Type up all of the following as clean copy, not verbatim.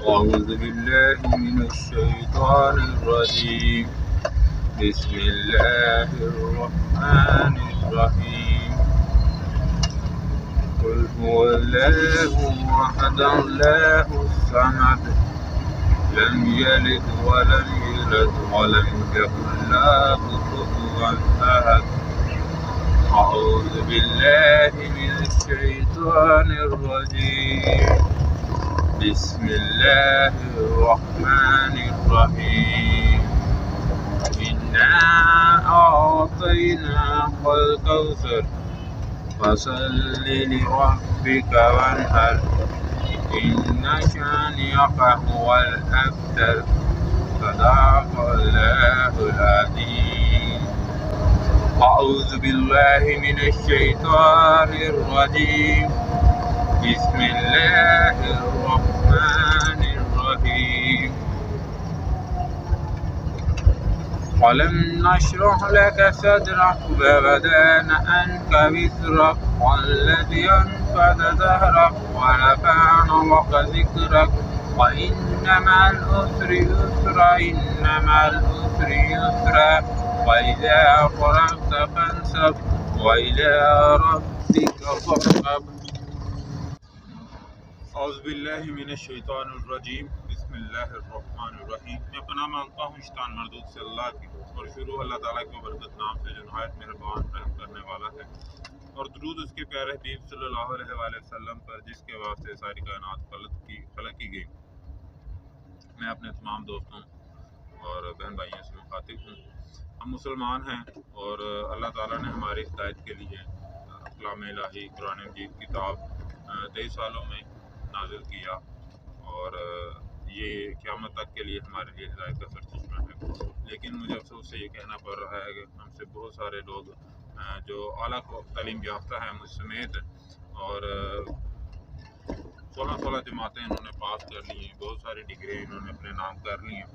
أعوذ بالله من الشيطان الرجيم. بسم الله الرحمن الرحيم. قل هو الله أحد الله الصمد لم يلد ولم يولد ولم يكن له كفوا أحد. أعوذ بالله من الشيطان الرجيم. بسم الله الرحمن الرحيم. إنا أعطيناك الكوثر فصل لربك وانحر إن شانئك هو الأبتر. صدق الله العظيم. أعوذ بالله من الشيطان الرجيم. بسم الله الرحمن الرحيم. ولم نشرح لك صدرك ووضعنا عنك وزرك والذي أنقض ظهرك ورفعنا لك ذكرك وإن مع العسر يسرا إن مع العسر يسرا وإذا فرغت فانصب وإلى ربك فارغب. اعوذ باللہ من الشیطان الرجیم. بسم اللہ الرحمن الرحیم. میں پناہ مانگتا ہوں شیطان مردود سے اللہ کی، اور شروع اللہ تعالیٰ کے برکت نام سے جو نہایت مہربان رحم کرنے والا ہے، اور درود اس کے پیارے حبیب صلی اللہ علیہ وآلہ وسلم پر جس کے واسطے ساری کائنات خلق کی گئی. میں اپنے تمام دوستوں اور بہن بھائیوں سے مخاطب ہوں. ہم مسلمان ہیں اور اللہ تعالیٰ نے ہماری ہدایت کے لیے کلام الہی قرآن مجید کتاب 23 سالوں میں نازل کیا، اور یہ قیامت تک کے لیے ہمارے لیے ہدایت کا سرچشمہ ہے. لیکن مجھے افسوس سے یہ کہنا پڑ رہا ہے کہ ہم سے بہت سارے لوگ جو اعلیٰ تعلیم یافتہ ہیں مجھ سمیت، اور 16 جماعتیں انہوں نے پاس کر لی ہیں، بہت ساری ڈگری انہوں نے اپنے نام کر لی ہیں،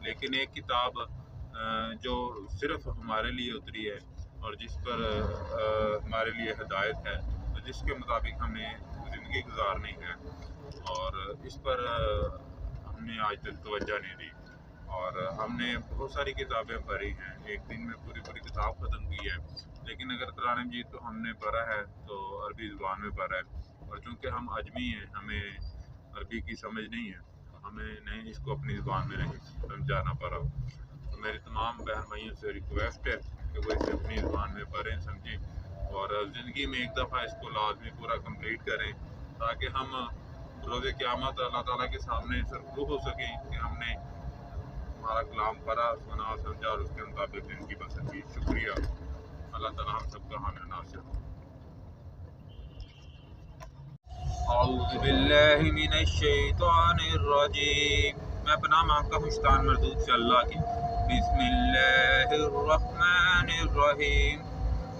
لیکن ایک کتاب جو صرف ہمارے لیے اتری ہے اور جس پر ہمارے لیے ہدایت ہے، جس کے مطابق ہمیں زندگی گزارنی ہے، اور اس پر ہم نے آج تک توجہ نہیں دی. اور ہم نے بہت ساری کتابیں پڑھی ہیں، ایک دن میں پوری کتاب ختم کی ہے، لیکن اگر قرآن مجید کو ہم نے پڑھا ہے تو عربی زبان میں پڑھا ہے، اور چونکہ ہم اجمی ہیں، ہمیں عربی کی سمجھ نہیں ہے، ہمیں نہیں اس کو اپنی زبان میں نہیں سمجھانا پڑا. تو میری تمام بہن بھائیوں سے ریکویسٹ ہے کہ وہ اسے اپنی زبان میں پڑھیں، سمجھیں، اور زندگی میں ایک دفعہ اس کو لازمی پورا کمپلیٹ کریں، تاکہ ہم روز قیامت اللہ تعالیٰ کے سامنے سرخرو ہو سکیں کہ ہم نے ہمارا کلام پڑھا، سنا، سمجھا اور اس کے مطابق زندگی بسر کی. شکریہ. اللہ تعالیٰ ہم سب کا حامی ناصر. اعوذ باللہ من الشیطان الرجیم. میں پناہ مانگتا ہوں شیطان مردود سے اللہ کی. بسم اللہ الرحمن الرحیم.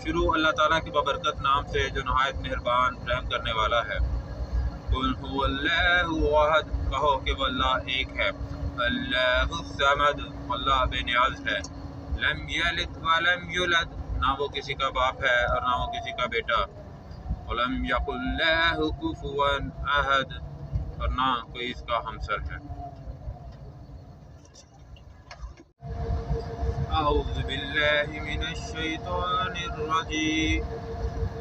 شروع اللہ تعالیٰ کے بابرکت نام سے جو نہایت مہربان رحم کرنے والا ہے. قل هو اللہ احد. کہو کہ وہ اللہ ایک ہے. اللہ الصمد. اللہ بے نیاز ہے. لم یلد ولم یولد. نہ وہ کسی کا باپ ہے اور نہ وہ کسی کا بیٹا. ولم یکن لہ کفوا احد. اور نہ کوئی اس کا ہمسر ہے. اعوذ باللہ من الشیطان الرجیم.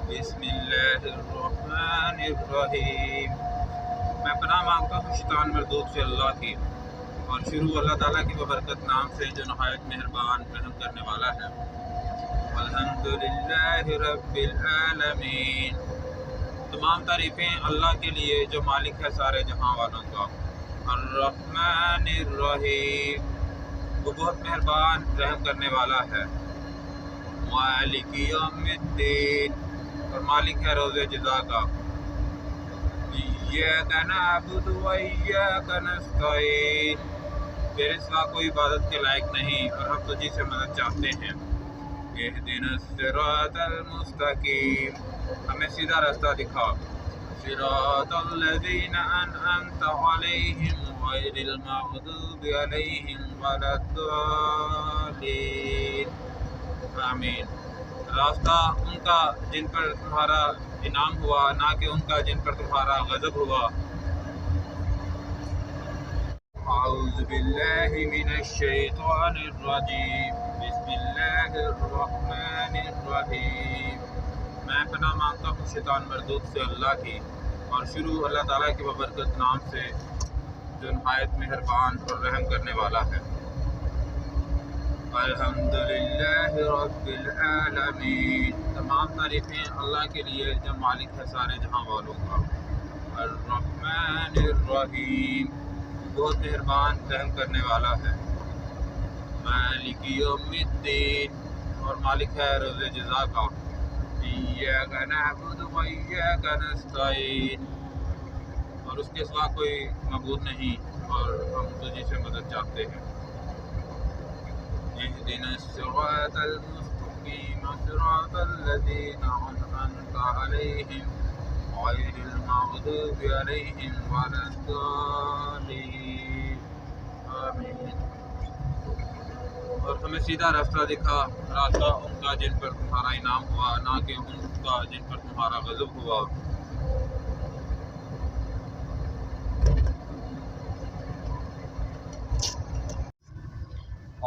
بسم اللہ الرحمن الرحیم. میں پناہ مانگتا ہوں شیطان مردود سے اللہ کی، اور شروع اللہ تعالیٰ کی ببرکت نام سے جو نہایت مہربان رحم کرنے والا ہے. الحمدللہ رب العالمین. تمام تعریفیں اللہ کے لیے جو مالک ہے سارے جہاں والوں کا. الرحمن الرحیم. وہ بہت مہربان رحم کرنے والا ہے. مالک یوم الدین. اور مالک ہے روز جزا کا. ایاک نعبد و ایاک نستعین. تیرے سوا کوئی عبادت کے لائق نہیں اور ہم تجھی سے مدد چاہتے ہیں. اہدنا الصراط المستقیم. ہمیں سیدھا راستہ دکھا. صراط الذین انعمت علیہم غیر المغضوب علیہم ولا الضالین. آمین. راستہ ان کا جن پر تمہارا انعام ہوا، نہ کہ ان کا جن پر تمہارا غضب ہوا. اعوذ باللہ من الشیطان الرجیم بسم اللہ الرحمن الرحیم۔ میں پناہ مانگتا ہوں شیطان مردود سے اللہ کی، اور شروع اللہ تعالیٰ کے ببرکت نام سے جو نہایت مہربان اور رحم کرنے والا ہے۔ الحمدللہ رب العالمین، تمام تعریفیں اللہ کے لیے جو مالک ہے سارے جہاں والوں کا۔ الرحمن الرحیم، بہت مہربان رحم کرنے والا ہے۔ مالک یوم الدین، اور مالک ہے روز جزا کا۔ ایاک نعبد و ایاک نستعین، اور اس کے سوا کوئی معبود نہیں اور ہم تجھی سے مدد چاہتے ہیں۔ اهدنا الصراط المستقیم صراط الذین انعمت علیہم غیر المغضوب علیہم ولا الضالین، آمین۔ اور ہمیں سیدھا راستہ دکھا، راستہ ان کا جن پر تمہارا انعام ہوا، نہ کہ ان کا جن پر تمہارا غضب ہوا۔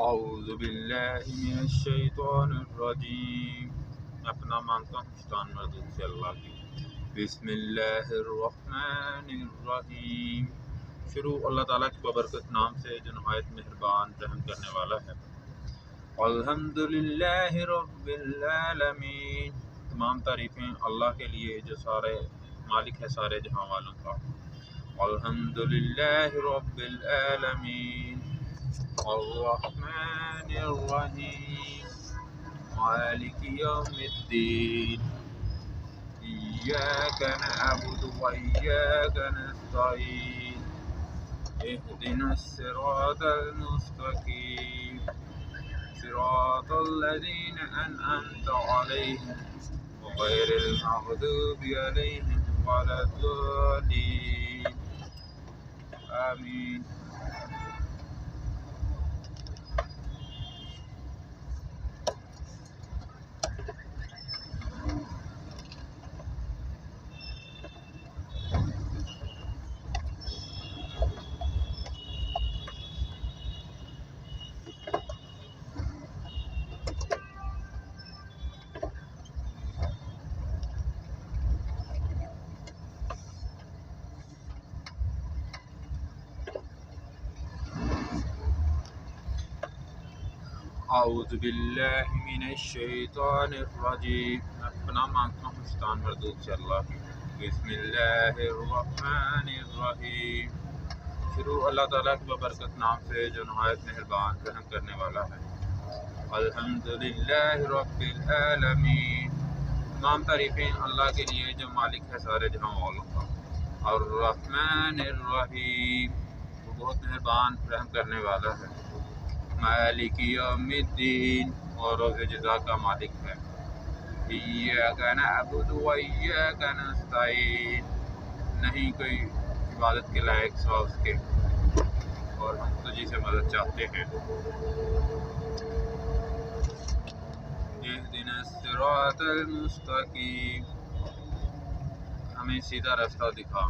اعوذ باللہ من الشیطان الرجیم، میں پناہ مانگتا ہوں شیطان مردود سے اللہ کی۔ بسم اللہ الرحمن الرحیم، شروع اللہ تعالیٰ کے ببرکت نام سے جو نہایت مہربان رحم کرنے والا ہے۔ الحمدللہ رب العالمین، تمام تعریفیں اللہ کے لیے جو سارے مالک ہے سارے جہاں والوں کا۔ الحمدللہ رب العالمین، الرحمن الرحیم، مالک یوم الدین، ایاک نعبد و ایاک نستعین، اهدنا الصراط المستقیم صراط الذین انعمت علیہم غیر المغضوب علیہم ولا الضالین، آمین۔ اعوذ باللہ من الشیطان الرجیم، میں پناہ مانگتا ہوں شیطان مردود سے اللہ کی۔ بسم اللہ الرحمن الرحیم، شروع اللہ تعالیٰ کے ببرکت نام سے جو نہایت مہربان رحم کرنے والا ہے۔ الحمدللہ رب العالمین، تمام تعریفیں اللہ کے لیے جو مالک ہے سارے جہاں والوں کا۔ الرحمن الرحیم، وہ بہت مہربان رحم کرنے والا ہے۔ مالک یوم الدین، اور روز جزا کا مالک ہے۔ ایاک نعبد و ایاک نستعین، نہیں کوئی عبادت کے لائق سوا اس کے، اور ہم تجھی سے مدد چاہتے ہیں۔ اهدنا الصراط المستقیم، ہمیں سیدھا راستہ دکھا،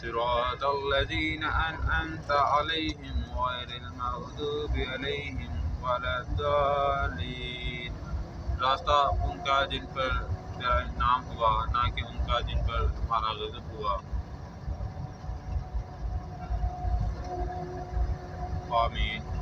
صراط الذین انعمت علیہم غیر المغضوب علیہم ولا الضالین، راستہ ان کا جن پر تیرا انعام ہوا، نہ کہ ان کا جن پر تمہارا غضب ہوا۔ آمین۔